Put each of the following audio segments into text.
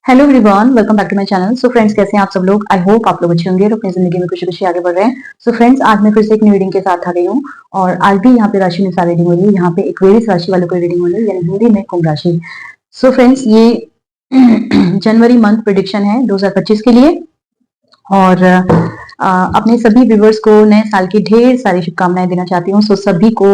Hello everyone, welcome back to my channel. So friends, कैसे हैं आप सब लोग? आई होप आप लोग अच्छे होंगे और अपनी जिंदगी में खुशी खुशी आगे बढ़ रहे हैं। सो फ्रेंड्स, आज मैं फिर से एक न्यू रीडिंग के साथ आ गई हूँ और आज भी यहाँ पे राशि अनुसार रीडिंग हो रही है। यहाँ पे एक्वेरियस राशि वालों को रीडिंग हो रही है, यानी हिंदी में कुंभ राशि। सो फ्रेंड्स, ये जनवरी मंथ प्रिडिक्शन है 2025 के लिए और अपने सभी व्यूवर्स को नए साल की ढेर सारी शुभकामनाएं देना चाहती हूँ। सो सभी को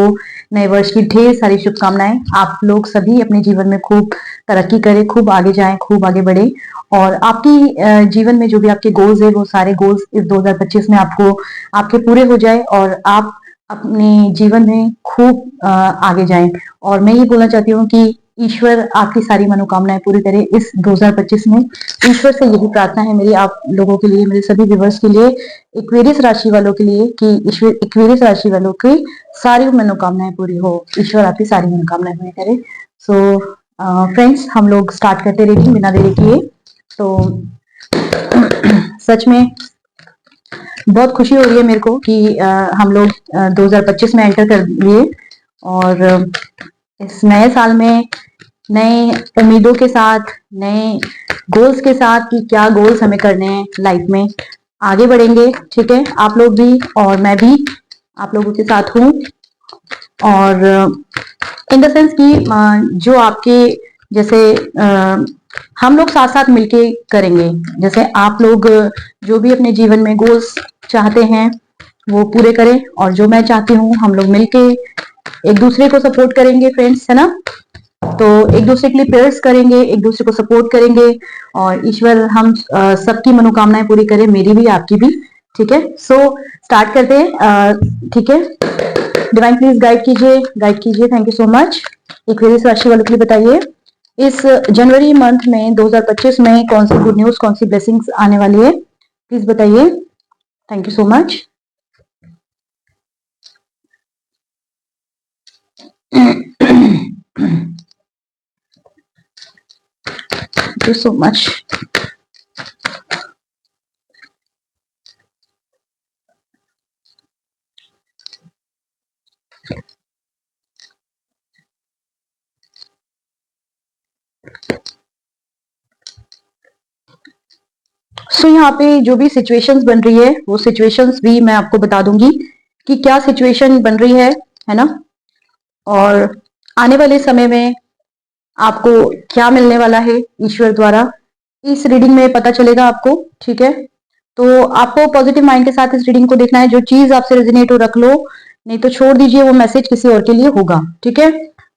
नए वर्ष की ढेर सारी शुभकामनाएं। आप लोग सभी अपने जीवन में खूब तरक्की करें, खूब आगे जाएं, खूब आगे बढ़े और आपकी जीवन में जो भी आपके गोल्स है वो सारे गोल्स इस 2025 में आपको आपके पूरे हो जाए और आप अपने जीवन में खूब आगे जाएं। और मैं ये बोलना चाहती हूँ कि ईश्वर आपकी सारी मनोकामनाएं पूरी करे इस 2025 में। ईश्वर से यही प्रार्थना है मेरी आप लोगों के लिए, मेरे सभी व्यूवर्स के लिए, एक्वेरियस राशि वालों के लिए कि ईश्वर एक्वेरियस राशि वालों की सारी मनोकामनाएं पूरी हो। ईश्वर आपकी सारी मनोकामनाएं पूरी करे। सो फ्रेंड्स, हम लोग स्टार्ट करते रीडिंग बिना देरी किए। तो सच में बहुत खुशी हो रही है मेरे को कि हम लोग 2025 में एंटर कर लिए और इस नए साल में नए उम्मीदों के साथ, नए गोल्स के साथ कि क्या गोल्स हमें करने हैं लाइफ में, आगे बढ़ेंगे। ठीक है, आप लोग भी और मैं भी आप लोगों के साथ हूँ और इन द सेंस कि जो आपके जैसे हम लोग साथ साथ मिलके करेंगे। जैसे आप लोग जो भी अपने जीवन में गोल्स चाहते हैं वो पूरे करें और जो मैं चाहती हूँ हम लोग मिलके एक दूसरे को सपोर्ट करेंगे फ्रेंड्स, है ना। तो एक दूसरे के लिए प्रेयर्स करेंगे, एक दूसरे को सपोर्ट करेंगे और ईश्वर हम सबकी मनोकामनाएं पूरी करे, मेरी भी आपकी भी। ठीक है, सो स्टार्ट करते हैं। ठीक है, डिवाइन प्लीज गाइड कीजिए, गाइड कीजिए। Thank you so much. Aquarius राशि वालों के लिए बताइए इस जनवरी मंथ में 2025 में कौन सी गुड न्यूज, कौन सी ब्लेसिंग्स आने वाली है, प्लीज बताइए। Thank you so much. Thank you so much. सो यहाँ पे जो भी सिचुएशंस बन रही है वो सिचुएशंस भी मैं आपको बता दूंगी कि क्या सिचुएशन बन रही है ना, और आने वाले समय में आपको क्या मिलने वाला है ईश्वर द्वारा, इस रीडिंग में पता चलेगा आपको। ठीक है, तो आपको पॉजिटिव माइंड के साथ इस रीडिंग को देखना है। जो चीज आपसे रेजोनेट हो रख लो, नहीं तो छोड़ दीजिए, वो मैसेज किसी और के लिए होगा। ठीक है,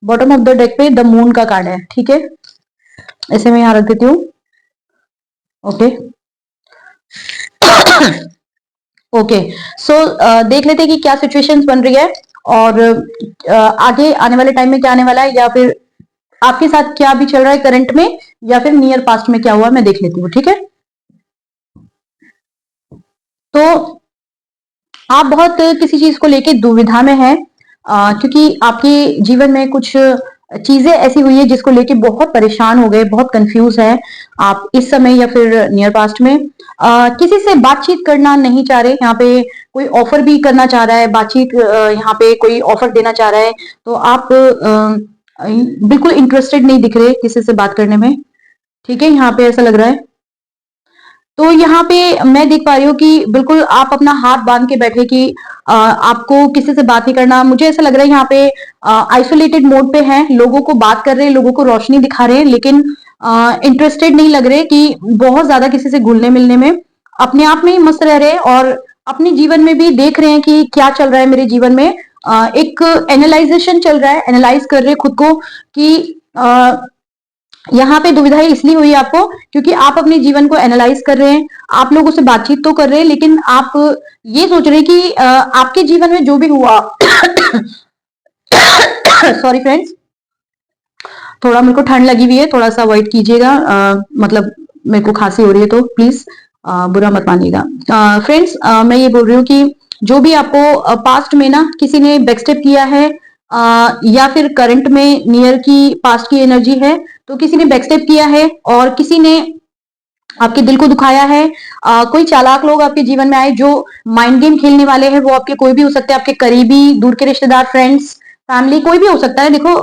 बॉटम ऑफ द डेक पे द मून का कार्ड है। ठीक है, ऐसे मैं यहां रख देती हूँ। ओके ओके, सो देख लेते हैं कि क्या सिचुएशंस बन रही है और आगे आने वाले टाइम में क्या आने वाला है, या फिर आपके साथ क्या भी चल रहा है करंट में, या फिर नियर पास्ट में क्या हुआ, मैं देख लेती हूँ। ठीक है, तो आप बहुत किसी चीज को लेके दुविधा में हैं, क्योंकि आपके जीवन में कुछ चीजें ऐसी हुई है जिसको लेके बहुत परेशान हो गए, बहुत कंफ्यूज है आप इस समय या फिर नियर पास्ट में। किसी से बातचीत करना नहीं चाह रहे, यहाँ पे कोई ऑफर भी करना चाह रहा है, बातचीत यहाँ पे कोई ऑफर देना चाह रहा है, तो आप बिल्कुल इंटरेस्टेड नहीं दिख रहे किसी से बात करने में। ठीक है, यहाँ पे ऐसा लग रहा है। तो यहाँ पे मैं देख पा रही हूँ कि बिल्कुल आप अपना हाथ बांध के बैठे कि आपको किसी से बात नहीं करना। मुझे ऐसा लग रहा है यहाँ पे आइसोलेटेड मोड पे हैं, लोगों को बात कर रहे हैं, लोगों को रोशनी दिखा रहे हैं, लेकिन इंटरेस्टेड नहीं लग रहे कि बहुत ज्यादा किसी से घुलने मिलने में। अपने आप में ही मस्त रह रहे हैं और अपने जीवन में भी देख रहे हैं कि क्या चल रहा है मेरे जीवन में। एक एनालाइजेशन चल रहा है, एनालाइज कर रहे हैं खुद को कि यहाँ पे दुविधा इसलिए हुई आपको क्योंकि आप अपने जीवन को एनालाइज कर रहे हैं, आप लोगों से बातचीत तो कर रहे हैं, लेकिन आप ये सोच रहे हैं कि आपके जीवन में जो भी हुआ सॉरी फ्रेंड्स, थोड़ा मेरे को ठंड लगी हुई है, थोड़ा सा अवॉइड कीजिएगा, मतलब मेरे को खांसी हो रही है तो प्लीज बुरा मत मानिएगा। फ्रेंड्स, मैं ये बोल रही हूँ कि जो भी आपको पास्ट में ना किसी ने बैकस्टेप किया है, या फिर करंट में नियर की पास्ट की एनर्जी है, तो किसी ने बैकस्टेप किया है और किसी ने आपके दिल को दुखाया है। कोई चालाक लोग आपके जीवन में आए जो माइंड गेम खेलने वाले हैं, वो आपके कोई भी हो सकते हैं, आपके करीबी, दूर के रिश्तेदार, फ्रेंड्स, फैमिली, कोई भी हो सकता है। देखो,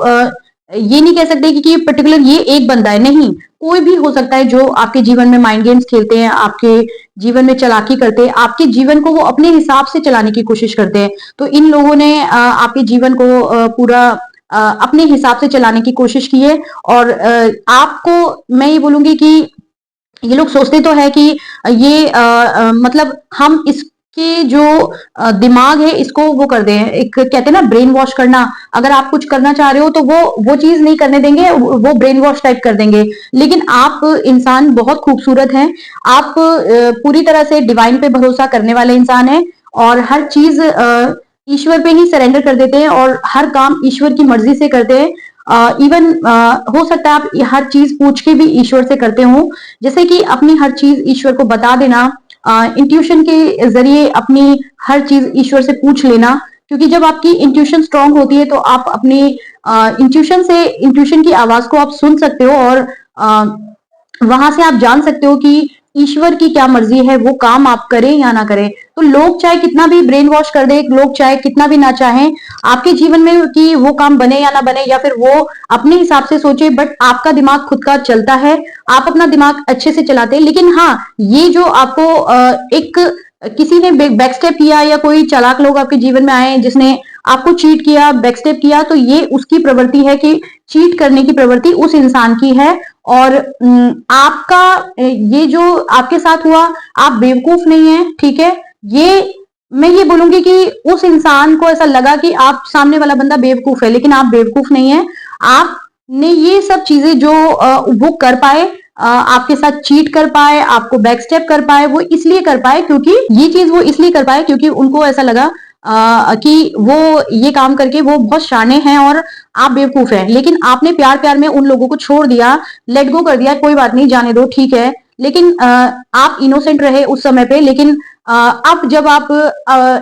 ये नहीं कह सकते कि पर्टिकुलर ये एक बंदा है, नहीं, कोई भी हो सकता है जो आपके जीवन में माइंड गेम्स खेलते हैं, आपके जीवन में चालाकी करते हैं, आपके जीवन को वो अपने हिसाब से चलाने की कोशिश करते हैं। तो इन लोगों ने आपके जीवन को पूरा अपने हिसाब से चलाने की कोशिश की है। और आपको मैं ये बोलूंगी कि ये लोग सोचते तो है कि ये मतलब हम इसके जो दिमाग है इसको वो कर दें, एक कहते हैं ना ब्रेन वॉश करना। अगर आप कुछ करना चाह रहे हो तो वो चीज नहीं करने देंगे, वो ब्रेन वॉश टाइप कर देंगे। लेकिन आप इंसान बहुत खूबसूरत हैं, आप पूरी तरह से डिवाइन पे भरोसा करने वाले इंसान हैं और हर चीज ईश्वर पे ही सरेंडर कर देते हैं और हर काम ईश्वर की मर्जी से करते हैं। इवन हो सकता है आप हर चीज पूछ के भी ईश्वर से करते हो, जैसे कि अपनी हर चीज ईश्वर को बता देना, इंट्यूशन के जरिए अपनी हर चीज ईश्वर से पूछ लेना। क्योंकि जब आपकी इंट्यूशन स्ट्रांग होती है तो आप अपनी इंट्यूशन की आवाज को आप सुन सकते हो और वहां से आप जान सकते हो कि ईश्वर की क्या मर्जी है, वो काम आप करें या ना करें। तो लोग चाहे कितना भी ब्रेन वॉश कर दे, लोग चाहे कितना भी ना चाहें आपके जीवन में कि वो काम बने या ना बने, या फिर वो अपने हिसाब से सोचे, बट आपका दिमाग खुद का चलता है, आप अपना दिमाग अच्छे से चलाते हैं। लेकिन हाँ, ये जो आपको एक किसी ने बैक स्टेप किया या कोई चालाक लोग आपके जीवन में आए जिसने आपको चीट किया, बैक स्टेप किया, तो ये उसकी प्रवृत्ति है कि चीट करने की प्रवृत्ति उस इंसान की है। और आपका ये जो आपके साथ हुआ, आप बेवकूफ नहीं है, ठीक है। ये मैं ये बोलूंगी कि उस इंसान को ऐसा लगा कि आप सामने वाला बंदा बेवकूफ है, लेकिन आप बेवकूफ नहीं है। आपने ये सब चीजें जो वो कर पाए, आपके साथ चीट कर पाए, आपको बैक स्टेप कर पाए, वो इसलिए कर पाए क्योंकि ये चीज वो इसलिए कर पाए क्योंकि उनको ऐसा लगा कि वो ये काम करके वो बहुत शाने हैं और आप बेवकूफ हैं। लेकिन आपने प्यार प्यार में उन लोगों को छोड़ दिया, लेट गो कर दिया, कोई बात नहीं, जाने दो, ठीक है। लेकिन आप इनोसेंट रहे उस समय पे। लेकिन अब जब आप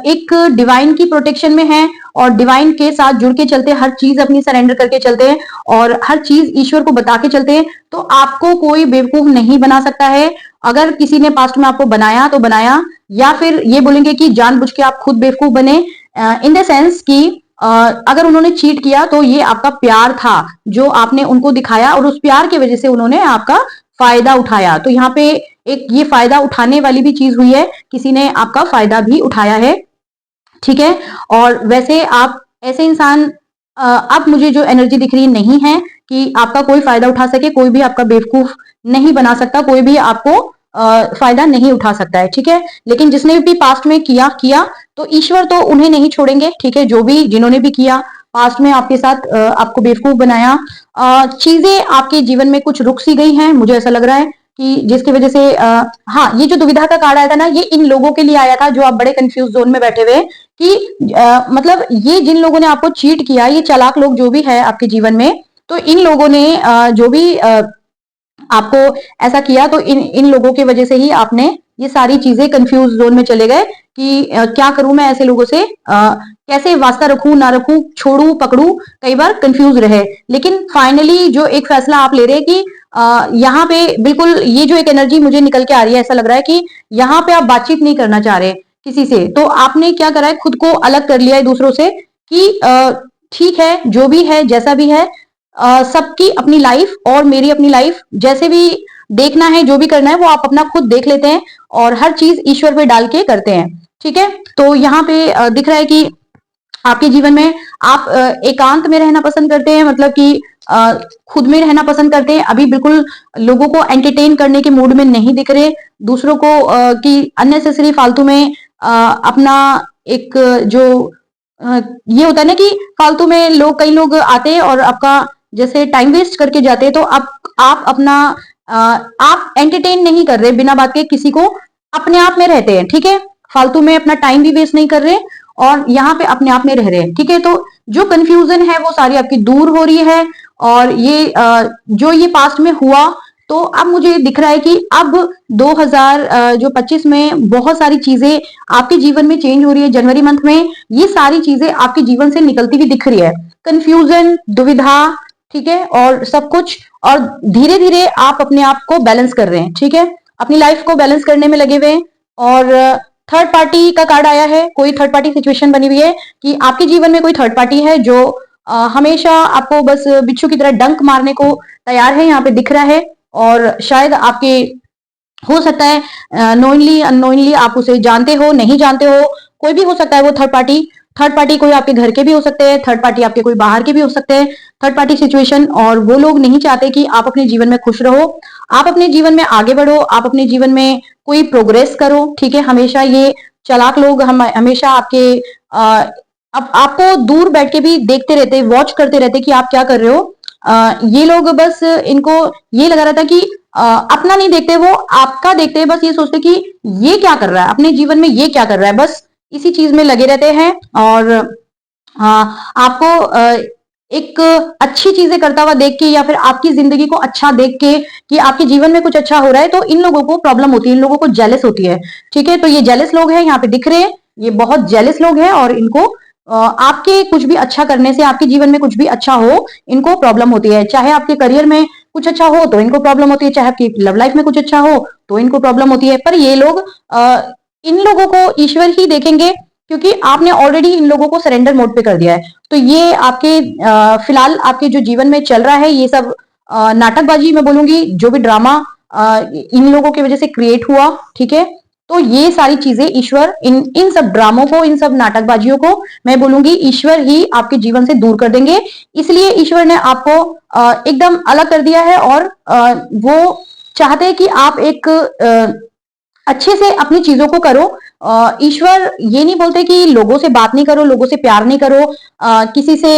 एक डिवाइन की प्रोटेक्शन में हैं और डिवाइन के साथ जुड़ के चलते हैं, हर चीज अपनी सरेंडर करके चलते हैं और हर चीज ईश्वर को बता के चलते हैं, तो आपको कोई बेवकूफ नहीं बना सकता है। अगर किसी ने पास्ट में आपको बनाया तो बनाया, या फिर ये बोलेंगे कि जानबूझ के आप खुद बेवकूफ बने, इन द सेंस कि अगर उन्होंने चीट किया तो ये आपका प्यार था जो आपने उनको दिखाया और उस प्यार की वजह से उन्होंने आपका फायदा उठाया। तो यहाँ पे एक ये फायदा उठाने वाली भी चीज हुई है, किसी ने आपका फायदा भी उठाया है, ठीक है। और वैसे आप ऐसे इंसान अब मुझे जो एनर्जी दिख रही नहीं है कि आपका कोई फायदा उठा सके, कोई भी आपका बेवकूफ नहीं बना सकता, कोई भी आपको फायदा नहीं उठा सकता है, ठीक है। लेकिन जिसने भी पास्ट में किया तो ईश्वर तो उन्हें नहीं छोड़ेंगे, ठीक है। जो भी जिन्होंने भी किया पास्ट में आपके साथ, आपको बेवकूफ बनाया, चीजें आपके जीवन में कुछ रुक सी गई हैं, मुझे ऐसा लग रहा है कि जिसकी वजह से हाँ, ये जो दुविधा का कार्ड आया था ना, ये इन लोगों के लिए आया था जो आप बड़े कंफ्यूज जोन में बैठे हुए कि मतलब ये जिन लोगों ने आपको चीट किया, ये चालाक लोग जो भी है आपके जीवन में, तो इन लोगों ने जो भी आपको ऐसा किया, तो इन लोगों की वजह से ही आपने ये सारी चीजें कंफ्यूज जोन में चले गए कि क्या करूं मैं ऐसे लोगों से, कैसे वास्ता रखूं ना रखूं, छोड़ू पकड़ू, कई बार कंफ्यूज रहे। लेकिन फाइनली जो एक फैसला आप ले रहे हैं कि यहाँ पे बिल्कुल ये जो एक एनर्जी मुझे निकल के आ रही है, ऐसा लग रहा है कि यहाँ पे आप बातचीत नहीं करना चाह रहे किसी से। तो आपने क्या करा है, खुद को अलग कर लिया है दूसरों से कि ठीक है, जो भी है जैसा भी है, सबकी अपनी लाइफ और मेरी अपनी लाइफ, जैसे भी देखना है, जो भी करना है वो आप अपना खुद देख लेते हैं और हर चीज ईश्वर पे डाल के करते हैं, ठीक है। तो यहाँ पे दिख रहा है कि आपके जीवन में आप एकांत में रहना पसंद करते हैं, मतलब कि खुद में रहना पसंद करते हैं। अभी बिल्कुल लोगों को एंटरटेन करने के मूड में नहीं दिख रहे, दूसरों को कि अननेसेसरी फालतू में अपना एक जो ये होता है ना कि फालतू में लोग, कई लोग आते हैं और आपका जैसे टाइम वेस्ट करके जाते हैं। तो आप अपना आप एंटरटेन नहीं कर रहे बिना बात के किसी को, अपने आप में रहते हैं, ठीक है। फालतू में अपना टाइम भी वेस्ट नहीं कर रहे और यहाँ पे अपने आप में रह रहे हैं, ठीक है। तो जो कंफ्यूजन है वो सारी आपकी दूर हो रही है। और ये जो ये पास्ट में हुआ, तो अब मुझे दिख रहा है कि अब 2025 में बहुत सारी चीजें आपके जीवन में चेंज हो रही है। जनवरी मंथ में ये सारी चीजें आपके जीवन से निकलती हुई दिख रही है, कंफ्यूजन, दुविधा, ठीक है, और सब कुछ। और धीरे धीरे आप अपने आप को बैलेंस कर रहे हैं, ठीक है, अपनी लाइफ को बैलेंस करने में लगे हुए हैं। और थर्ड पार्टी का कार्ड आया है, कोई थर्ड पार्टी सिचुएशन बनी हुई है कि आपके जीवन में कोई थर्ड पार्टी है जो हमेशा आपको बस बिच्छू की तरह डंक मारने को तैयार है, यहाँ पे दिख रहा है। और शायद आपके हो सकता है नोइंगली अननोइंगली आप उसे जानते हो, नहीं जानते हो, कोई भी हो सकता है वो थर्ड पार्टी कोई आपके घर के भी हो सकते हैं, थर्ड पार्टी आपके कोई बाहर के भी हो सकते हैं, थर्ड पार्टी सिचुएशन। और वो लोग नहीं चाहते कि आप अपने जीवन में खुश रहो, आप अपने जीवन में आगे बढ़ो, आप अपने जीवन में कोई प्रोग्रेस करो, ठीक है। हमेशा ये चालाक लोग हमेशा आपके अब आपको दूर बैठ के भी देखते रहते, वॉच करते रहते कि आप क्या कर रहे हो। ये लोग बस इनको ये लगा रहता कि अपना नहीं देखते, वो आपका देखते हैं, बस ये सोचते कि ये क्या कर रहा है अपने जीवन में, ये क्या कर रहा है, बस इसी चीज में लगे रहते हैं। और आपको एक अच्छी चीजें करता हुआ देख के या फिर आपकी जिंदगी को अच्छा देख के कि आपके जीवन में कुछ अच्छा हो रहा है, तो इन लोगों को प्रॉब्लम होती है, इन लोगों को जेलस होती है, ठीक है। तो ये जेलस लोग हैं, यहाँ पे दिख रहे हैं, ये बहुत जेलस लोग हैं और इनको आपके कुछ भी अच्छा करने से, आपके जीवन में कुछ भी अच्छा हो, इनको प्रॉब्लम होती है। चाहे आपके करियर में कुछ अच्छा हो तो इनको प्रॉब्लम होती है, चाहे आपकी लव लाइफ में कुछ अच्छा हो तो इनको प्रॉब्लम होती है। पर ये लोग इन लोगों को ईश्वर ही देखेंगे, क्योंकि आपने ऑलरेडी इन लोगों को सरेंडर मोड पे कर दिया है। तो ये आपके फिलहाल आपके जो जीवन में चल रहा है, ये सब नाटकबाजी मैं बोलूंगी, जो भी ड्रामा इन लोगों की वजह से क्रिएट हुआ, ठीक है। तो ये सारी चीजें ईश्वर इन इन सब ड्रामों को, इन सब नाटकबाजियों को मैं बोलूंगी ईश्वर ही आपके जीवन से दूर कर देंगे। इसलिए ईश्वर ने आपको एकदम अलग कर दिया है और वो चाहते हैं कि आप एक अच्छे से अपनी चीजों को करो। ईश्वर ये नहीं बोलते कि लोगों से बात नहीं करो, लोगों से प्यार नहीं करो, किसी से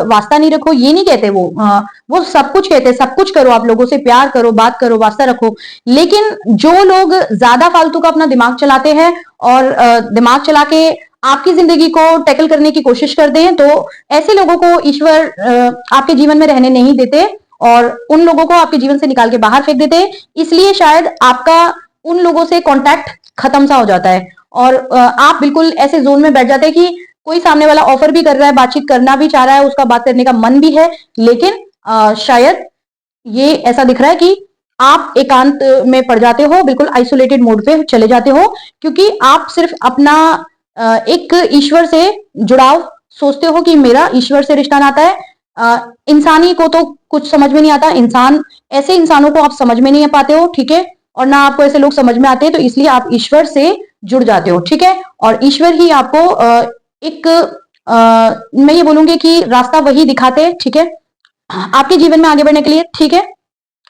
वास्ता नहीं रखो, ये नहीं कहते वो सब कुछ कहते हैं, सब कुछ करो, आप लोगों से प्यार करो, बात करो, वास्ता रखो। लेकिन जो लोग ज्यादा फालतू का अपना दिमाग चलाते हैं और दिमाग चला के आपकी जिंदगी को टैकल करने की कोशिश करते हैं, तो ऐसे लोगों को ईश्वर आपके जीवन में रहने नहीं देते और उन लोगों को आपके जीवन से निकाल के बाहर फेंक देते हैं। इसलिए शायद आपका उन लोगों से कांटेक्ट खत्म सा हो जाता है और आप बिल्कुल ऐसे जोन में बैठ जाते हैं कि कोई सामने वाला ऑफर भी कर रहा है, बातचीत करना भी चाह रहा है, उसका बात करने का मन भी है, लेकिन शायद ये ऐसा दिख रहा है कि आप एकांत में पड़ जाते हो, बिल्कुल आइसोलेटेड मोड पे चले जाते हो, क्योंकि आप सिर्फ अपना एक ईश्वर से जुड़ाव सोचते हो कि मेरा ईश्वर से रिश्ता नाता है। इंसानी को तो कुछ समझ में नहीं आता, इंसान ऐसे इंसानों को आप समझ में नहीं पाते हो, ठीक है। और ना आपको ऐसे लोग समझ में आते हैं, तो इसलिए आप ईश्वर से जुड़ जाते हो, ठीक है। और ईश्वर ही आपको एक मैं ये बोलूंगी कि रास्ता वही दिखाते हैं, ठीक है, आपके जीवन में आगे बढ़ने के लिए, ठीक है।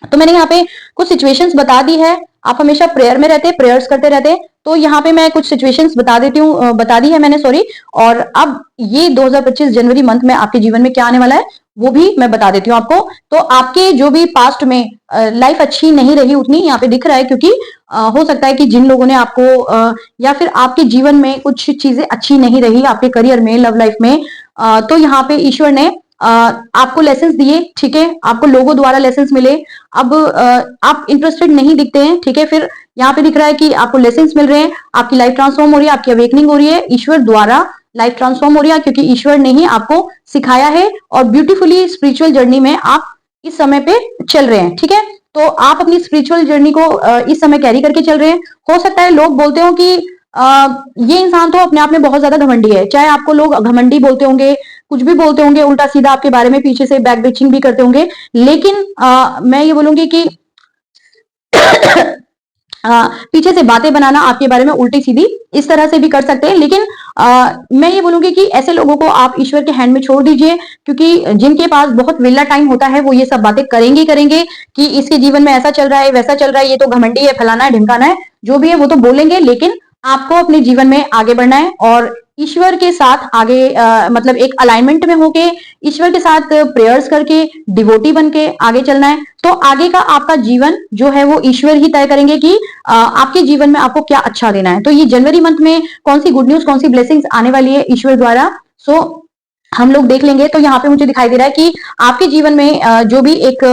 तो मैंने यहाँ पे कुछ सिचुएशंस बता दी है, आप हमेशा प्रेयर में रहते, प्रेयर्स करते रहते, तो यहाँ पे मैं कुछ सिचुएशंस बता देती हूँ, बता दी है मैंने, सॉरी। और अब ये 2025 जनवरी मंथ में आपके जीवन में क्या आने वाला है वो भी मैं बता देती हूँ आपको। तो आपके जो भी पास्ट में लाइफ अच्छी नहीं रही उतनी, यहाँ पे दिख रहा है, क्योंकि हो सकता है कि जिन लोगों ने आपको या फिर आपके जीवन में कुछ चीजें अच्छी नहीं रही, आपके करियर में, लव लाइफ में, तो यहाँ पे ईश्वर ने आपको लेसन्स दिए, ठीक है, आपको लोगों द्वारा लेसन्स मिले। अब आप इंटरेस्टेड नहीं दिखते हैं, ठीक है, फिर यहाँ पे दिख रहा है कि आपको लेसन्स मिल रहे हैं, आपकी लाइफ ट्रांसफॉर्म हो रही है, आपकी अवेकनिंग हो रही है, ईश्वर द्वारा लाइफ ट्रांसफॉर्म हो रही है, क्योंकि ईश्वर ने ही आपको सिखाया है और ब्यूटीफुली स्पिरिचुअल जर्नी में आप इस समय पे चल रहे हैं, ठीक है। तो आप अपनी स्पिरिचुअल जर्नी को इस समय कैरी करके चल रहे हैं। हो सकता है लोग बोलते हो कि ये इंसान तो अपने आप में बहुत ज्यादा घमंडी है, चाहे आपको लोग घमंडी बोलते होंगे, कुछ भी बोलते होंगे, उल्टा सीधा आपके बारे में पीछे से बैक बिचिंग भी करते होंगे, लेकिन मैं ये बोलूंगी कि पीछे से बातें बनाना आपके बारे में उल्टी सीधी इस तरह से भी कर सकते हैं, लेकिन मैं ये बोलूंगी कि ऐसे लोगों को आप ईश्वर के हैंड में छोड़ दीजिए, क्योंकि जिनके पास बहुत विला टाइम होता है वो ये सब बातें करेंगे करेंगे कि इसके जीवन में ऐसा चल रहा है, वैसा चल रहा है, ये तो घमंडी है, फलाना है, ढिमकाना है, जो भी है वो तो बोलेंगे, लेकिन आपको अपने जीवन में आगे बढ़ना है और ईश्वर के साथ आगे मतलब एक अलाइनमेंट में होके ईश्वर के साथ प्रेयर्स करके डिवोटी बन के आगे चलना है। तो आगे का आपका जीवन जो है वो ईश्वर ही तय करेंगे कि आपके जीवन में आपको क्या अच्छा देना है। तो ये जनवरी मंथ में कौन सी गुड न्यूज, कौन सी ब्लेसिंग्स आने वाली है ईश्वर द्वारा, सो हम लोग देख लेंगे। तो यहाँ पे मुझे दिखाई दे रहा है कि आपके जीवन में जो भी एक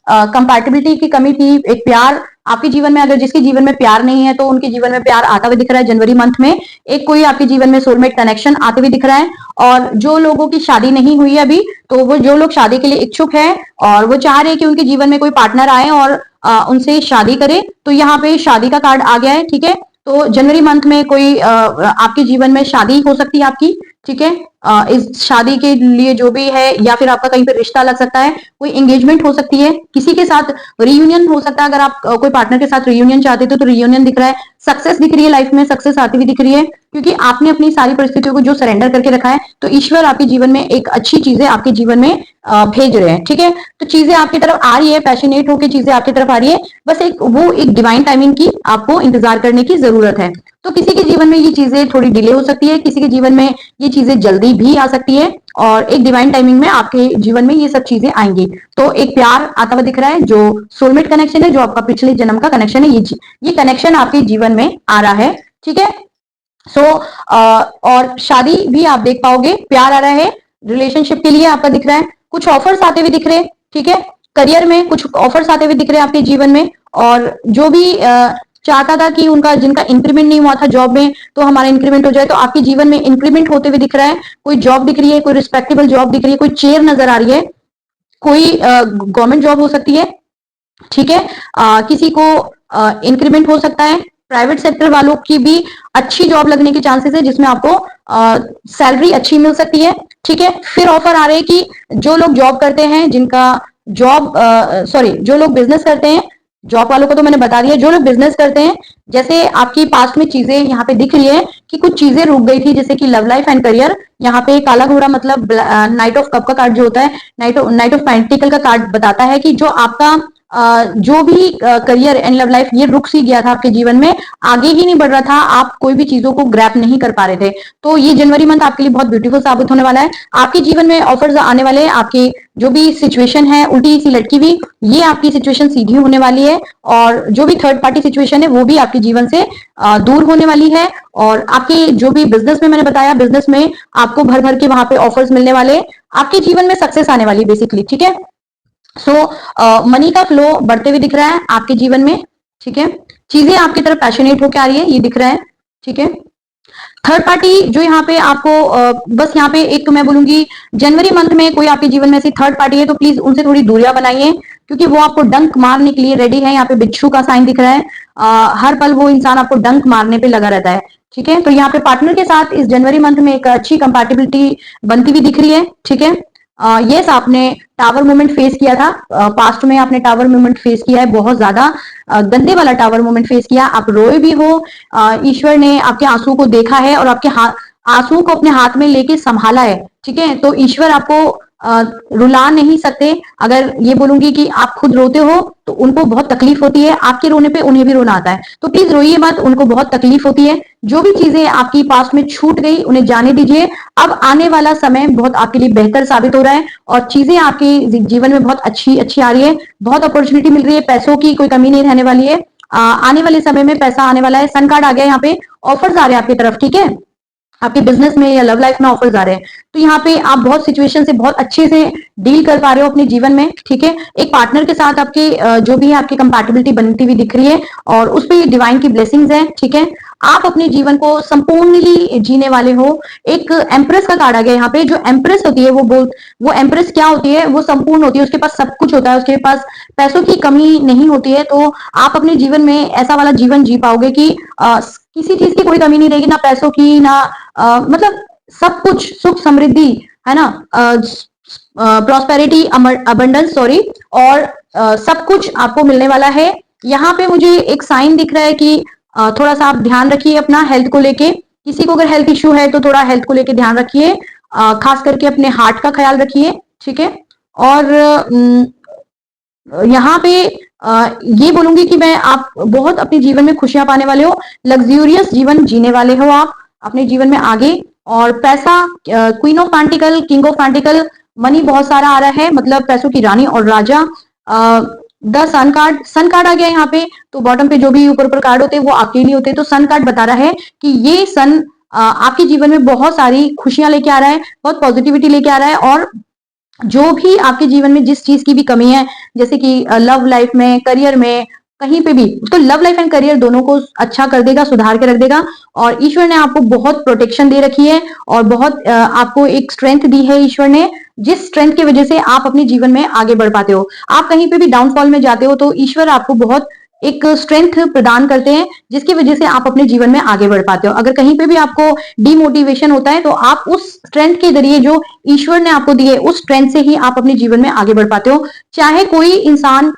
कंपैटिबिलिटी की कमी थी, एक प्यार आपके जीवन में, अगर जिसके जीवन में प्यार नहीं है तो उनके जीवन में प्यार आता हुआ दिख रहा है जनवरी मंथ में। एक कोई आपके जीवन में सोलमेट कनेक्शन आते हुए दिख रहा है। और जो लोगों की शादी नहीं हुई है अभी, तो वो जो लोग शादी के लिए इच्छुक है और वो चाह रहे हैं कि उनके जीवन में कोई पार्टनर आए और उनसे शादी करे, तो यहाँ पे शादी का कार्ड आ गया है, ठीक है। तो जनवरी मंथ में कोई आपके जीवन में शादी हो सकती है आपकी, ठीक है। इस शादी के लिए जो भी है, या फिर आपका कहीं पे रिश्ता लग सकता है, कोई एंगेजमेंट हो सकती है, किसी के साथ रियूनियन हो सकता है। अगर आप कोई पार्टनर के साथ रियूनियन चाहते थे तो रियूनियन दिख रहा है। सक्सेस दिख रही है, लाइफ में सक्सेस आती हुई दिख रही है, क्योंकि आपने अपनी सारी परिस्थितियों को जो सरेंडर करके रखा है, तो ईश्वर आपके जीवन में एक अच्छी चीजें आपके जीवन में भेज रहे हैं। ठीक है, तो चीजें आपकी तरफ आ रही है, पैशनेट होकर चीजें आपकी तरफ आ रही है, बस एक डिवाइन टाइमिंग की आपको इंतजार करने की जरूरत है। तो किसी के जीवन में ये चीजें थोड़ी डिले हो सकती है, किसी के जीवन में ये चीजें जल्दी भी आ सकती है, और एक डिवाइन टाइमिंग में आपके जीवन में ये सब चीजें आएंगी। तो एक प्यार आता हुआ दिख रहा है, जो सोलमेट कनेक्शन है, जो आपका पिछले जन्म का कनेक्शन है, ये कनेक्शन आपके जीवन में आ रहा है। ठीक है, और शादी भी आप देख पाओगे, प्यार आ रहा है, रिलेशनशिप के लिए आपका दिख रहा है, कुछ ऑफर्स आते हुए दिख रहे हैं। ठीक है, करियर में कुछ ऑफर्स आते हुए दिख रहे हैं आपके जीवन में, और जो भी चाहता था कि उनका जिनका इंक्रीमेंट नहीं हुआ था जॉब में, तो हमारा इंक्रीमेंट हो जाए, तो आपके जीवन में इंक्रीमेंट होते हुए दिख रहा है। कोई जॉब दिख रही है, कोई रिस्पेक्टेबल जॉब दिख रही है, कोई चेयर नजर आ रही है, कोई गवर्नमेंट जॉब हो सकती है। ठीक है, किसी को इंक्रीमेंट हो सकता है। प्राइवेट सेक्टर वालों की भी अच्छी जॉब लगने के चांसेस है, जिसमें आपको सैलरी अच्छी मिल सकती है। ठीक है, फिर ऑफर आ रहे हैं कि जो लोग जॉब करते हैं, जिनका जॉब जो लोग बिजनेस करते हैं, जॉब वालों को तो मैंने बता दिया, जो लोग बिजनेस करते हैं, जैसे आपकी पास्ट में चीजें यहाँ पे दिख रही है कि कुछ चीजें रुक गई थी, जैसे कि लव लाइफ एंड करियर। यहाँ पे काला घोड़ा मतलब नाइट ऑफ कप का कार्ड जो होता है, नाइट ऑफ पेंटिकल का कार्ड बताता है कि जो आपका जो भी करियर एंड लव लाइफ ये रुक सी गया था आपके जीवन में, आगे ही नहीं बढ़ रहा था, आप कोई भी चीजों को ग्रैप नहीं कर पा रहे थे, तो ये जनवरी मंथ आपके लिए बहुत ब्यूटीफुल साबित होने वाला है। आपके जीवन में ऑफर्स आने वाले हैं, आपकी जो भी सिचुएशन है उल्टी सी लटकी हुई, ये आपकी सिचुएशन सीधी होने वाली है, और जो भी थर्ड पार्टी सिचुएशन है वो भी आपके जीवन से दूर होने वाली है। और आपके जो भी बिजनेस में मैंने बताया, बिजनेस में आपको भर भर के वहां पे ऑफर्स मिलने वाले, आपके जीवन में सक्सेस आने वाली बेसिकली। ठीक है, मनी का फ्लो बढ़ते हुए दिख रहा है आपके जीवन में। ठीक है, चीजें आपकी तरफ पैशनेट होकर आ रही है, ये दिख रहा है। ठीक है, थर्ड पार्टी जो यहाँ पे आपको बस यहाँ पे एक मैं बोलूंगी, जनवरी मंथ में कोई आपके जीवन में ऐसी थर्ड पार्टी है तो प्लीज उनसे थोड़ी दूरियां बनाइए, क्योंकि वो आपको डंक मारने के लिए रेडी है। यहाँ पे बिच्छू का साइन दिख रहा है, हर पल वो इंसान आपको डंक मारने पे लगा रहता है। ठीक है, तो यहाँ पे पार्टनर के साथ इस जनवरी मंथ में एक अच्छी कंपैटिबिलिटी बनती हुई दिख रही है। ठीक है, यस, आपने टावर मूवमेंट फेस किया था, पास्ट में आपने टावर मूवमेंट फेस किया है, बहुत ज्यादा गंदे वाला टावर मूवमेंट फेस किया, आप रोए भी हो, ईश्वर ने आपके आंसू को देखा है और आपके आंसू को अपने हाथ में लेके संभाला है। ठीक है, तो ईश्वर आपको रुला नहीं सकते। अगर ये बोलूंगी कि आप खुद रोते हो तो उनको बहुत तकलीफ होती है, आपके रोने पे उन्हें भी रोना आता है, तो प्लीज रोइए मत, उनको बहुत तकलीफ होती है। जो भी चीजें आपकी पास में छूट गई उन्हें जाने दीजिए, अब आने वाला समय बहुत आपके लिए बेहतर साबित हो रहा है, और चीजें आपके जीवन में बहुत अच्छी अच्छी आ रही है, बहुत अपॉर्चुनिटी मिल रही है, पैसों की कोई कमी नहीं रहने वाली है। आने वाले समय में पैसा आने वाला है। सन कार्ड आ गया, यहाँ पे ऑफर्स आ रहे हैं आपकी तरफ। ठीक है, आपके बिजनेस में या लव लाइफ में ऑफर्स आ रहे हैं, तो यहाँ पे आप बहुत सिचुएशन से बहुत अच्छे से डील कर पा रहे हो अपने जीवन में। ठीक है, एक पार्टनर के साथ आपके जो भी है आपकी कंपैटिबिलिटी बनती हुई दिख रही है, और उस पर डिवाइन की ब्लेसिंग्स है। ठीक है, आप अपने जीवन को संपूर्णली जीने वाले हो। एक एम्प्रेस का कार्ड आ गया यहाँ पे, जो एम्प्रेस होती है वो एम्प्रेस क्या होती है, वो संपूर्ण होती है, उसके पास सब कुछ होता है, उसके पास पैसों की कमी नहीं होती है, तो आप अपने जीवन में ऐसा वाला जीवन जी पाओगे कि किसी चीज की कोई कमी नहीं रहेगी, ना पैसों की, ना मतलब सब कुछ, सुख समृद्धि है ना, प्रॉस्पेरिटी, अबंडेंस सॉरी, और सब कुछ आपको मिलने वाला है। यहाँ पे मुझे एक साइन दिख रहा है कि थोड़ा सा आप ध्यान रखिए अपना हेल्थ को लेके, किसी को अगर हेल्थ इश्यू है तो थोड़ा हेल्थ को लेके ध्यान रखिए, खास करके अपने हार्ट का ख्याल रखिए। ठीक है, और यहाँ पे ये बोलूंगी कि मैं आप बहुत अपने जीवन में खुशियां पाने वाले हो, लग्जूरियस जीवन जीने वाले हो आप अपने जीवन में आगे। और पैसा, queen of pentacle, king of pentacle, money बहुत सारा आ रहा है, मतलब पैसों की रानी और राजा। द सन कार्ड आ गया यहाँ पे, तो बॉटम पे जो भी ऊपर ऊपर कार्ड होते हैं वो आपके लिए होते हैं, तो सन कार्ड बता रहा है कि ये सन आपके जीवन में बहुत सारी खुशियां लेके आ रहा है, बहुत पॉजिटिविटी लेके आ रहा है, और जो भी आपके जीवन में जिस चीज की भी कमी है, जैसे कि लव लाइफ में, करियर में, कहीं पे भी, तो लव लाइफ एंड करियर दोनों को अच्छा कर देगा, सुधार के रख देगा। और ईश्वर ने आपको बहुत प्रोटेक्शन दे रखी है, और बहुत आपको एक स्ट्रेंथ दी है ईश्वर ने, जिस स्ट्रेंथ की वजह से आप अपने जीवन में आगे बढ़ पाते हो। आप कहीं पे भी डाउनफॉल में जाते हो तो ईश्वर आपको बहुत एक स्ट्रेंथ प्रदान करते हैं, जिसकी वजह से आप अपने जीवन में आगे बढ़ पाते हो। अगर कहीं पे भी आपको डिमोटिवेशन होता है तो आप उस स्ट्रेंथ के जरिए जो ईश्वर ने आपको दी है, उस स्ट्रेंथ से ही आप अपने जीवन में आगे बढ़ पाते हो। चाहे कोई इंसान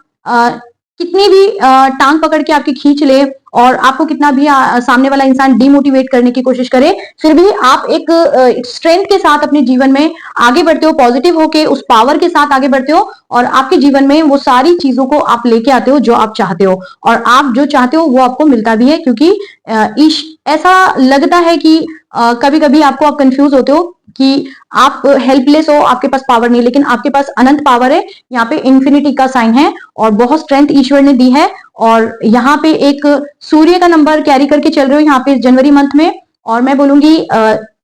कितनी भी टांग पकड़ के आपकी खींच ले और आपको कितना भी सामने वाला इंसान डिमोटिवेट करने की कोशिश करे, फिर भी आप एक स्ट्रेंथ के साथ अपने जीवन में आगे बढ़ते हो, पॉजिटिव होके उस पावर के साथ आगे बढ़ते हो और आपके जीवन में वो सारी चीजों को आप लेके आते हो जो आप चाहते हो, और आप जो चाहते हो वो आपको मिलता भी है। क्योंकि ऐसा लगता है कि कभी कभी आपको आप कंफ्यूज होते हो कि आप हेल्पलेस हो, आपके पास पावर नहीं, लेकिन आपके पास अनंत पावर है। यहाँ पे इन्फिनिटी का साइन है और बहुत स्ट्रेंथ ईश्वर ने दी है। और यहाँ पे एक सूर्य का नंबर कैरी करके चल रहे हो यहाँ पे जनवरी मंथ में, और मैं बोलूंगी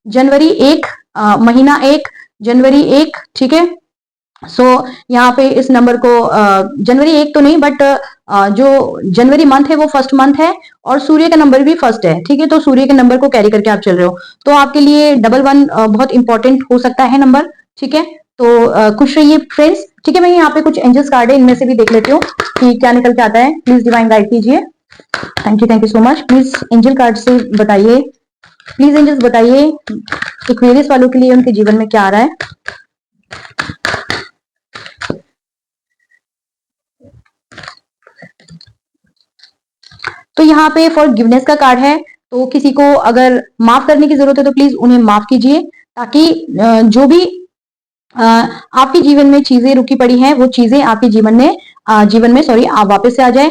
जनवरी 1, महीना 1, जनवरी 1, ठीक है। सो यहाँ पे इस नंबर को जनवरी 1 तो नहीं, बट जो जनवरी मंथ है वो फर्स्ट मंथ है और सूर्य का नंबर भी फर्स्ट है, ठीक है। तो सूर्य के नंबर को कैरी करके आप चल रहे हो, तो आपके लिए 11 बहुत इंपॉर्टेंट हो सकता है नंबर, ठीक है। तो खुश रहिए फ्रेंड्स, ठीक है। मैं यहाँ पे कुछ एंजल्स कार्ड है, इनमें से भी देख लेती हूँ कि क्या निकल के आता है। प्लीज डिवाइन गाइड कीजिए। Thank you so much. Please angel card से बताइए, प्लीज एंजल्स बताइए एक्वेरियस वालों के लिए उनके जीवन में क्या आ रहा है। तो यहाँ पे फॉरगिवनेस का कार्ड है, तो किसी को अगर माफ करने की जरूरत है तो प्लीज उन्हें माफ कीजिए, ताकि जो भी आपके जीवन में चीजें रुकी पड़ी हैं वो चीजें आपके जीवन में सॉरी आप वापस से आ जाए।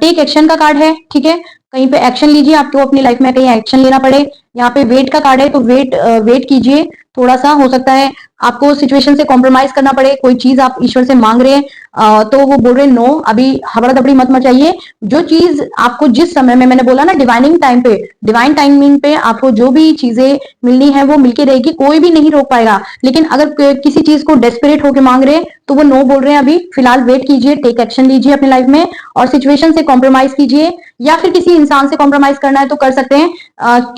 टेक एक्शन का कार्ड है, ठीक है। कहीं पे एक्शन लीजिए, आपको अपनी लाइफ में कहीं एक्शन लेना पड़े। यहाँ पे वेट का कार्ड है, तो वेट कीजिए थोड़ा सा। हो सकता है आपको सिचुएशन से कॉम्प्रोमाइज करना पड़े, कोई चीज आप ईश्वर से मांग रहे हैं तो वो बोल रहे नो, अभी हबड़ा दबड़ी मत मचाइए। जो चीज आपको जिस समय में, मैंने बोला ना डिवाइनिंग टाइम पे, डिवाइन टाइमिंग पे आपको जो भी चीजें मिलनी है वो मिलके रहेगी, कोई भी नहीं रोक पाएगा। लेकिन अगर किसी चीज को डेस्परेट होकर मांग रहे हैं तो वो नो बोल रहे हैं। अभी फिलहाल वेट कीजिए, टेक एक्शन लीजिए अपनी लाइफ में और सिचुएशन से कॉम्प्रोमाइज कीजिए, या फिर किसी इंसान से कॉम्प्रोमाइज करना है तो कर सकते हैं।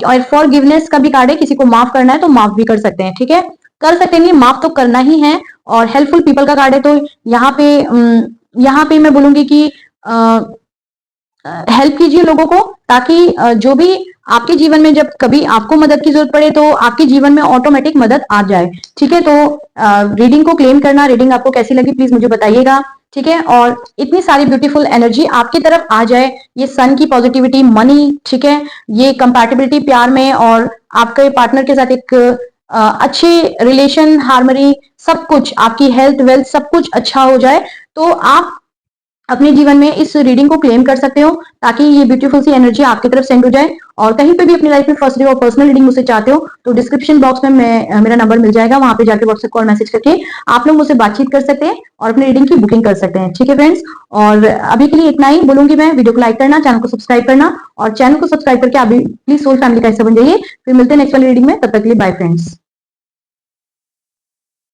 और फॉरगिवनेस का भी कार्ड है, किसी को माफ करना है तो माफ भी कर सकते हैं, ठीक है। कर सकते नहीं, माफ तो करना ही है। और हेल्पफुल पीपल का कार्ड है, तो यहाँ पे मैं बोलूंगी कि हेल्प कीजिए लोगों को, ताकि जो भी आपके जीवन में जब कभी आपको मदद की जरूरत पड़े तो आपके जीवन में ऑटोमेटिक मदद आ जाए, ठीक है। तो रीडिंग को क्लेम करना, रीडिंग आपको कैसी लगी प्लीज मुझे बताइएगा, ठीक है। और इतनी सारी ब्यूटीफुल एनर्जी आपकी तरफ आ जाए, ये सन की पॉजिटिविटी, मनी, ठीक है, ये कंपैटिबिलिटी प्यार में, और आपके पार्टनर के साथ एक अच्छे रिलेशन, हार्मनी, सब कुछ, आपकी हेल्थ वेल्थ सब कुछ अच्छा हो जाए, तो आप अपने जीवन में इस रीडिंग को क्लेम कर सकते हो, ताकि ये ब्यूटीफुल सी एनर्जी आपकी तरफ सेंड हो जाए। और कहीं पे भी अपनी लाइफ में फर्स्ट डे और पर्सनल रीडिंग मुझसे चाहते हो तो डिस्क्रिप्शन बॉक्स में मेरा नंबर मिल जाएगा, वहां पे जाकर व्हाट्सएप कॉल मैसेज करके आप लोग मुझसे बातचीत कर सकते हैं और अपनी रीडिंग की बुकिंग कर सकते हैं, ठीक है फ्रेंड्स। और अभी के लिए इतना ही बोलूंगी मैं, वीडियो को लाइक करना, चैनल को सब्सक्राइब करना, और चैनल को सब्सक्राइब करके अभी प्लीज सोल फैमिली का हिस्सा बन जाइए। फिर मिलते हैं नेक्स्ट वाली रीडिंग में, तब तक के लिए बाय फ्रेंड्स।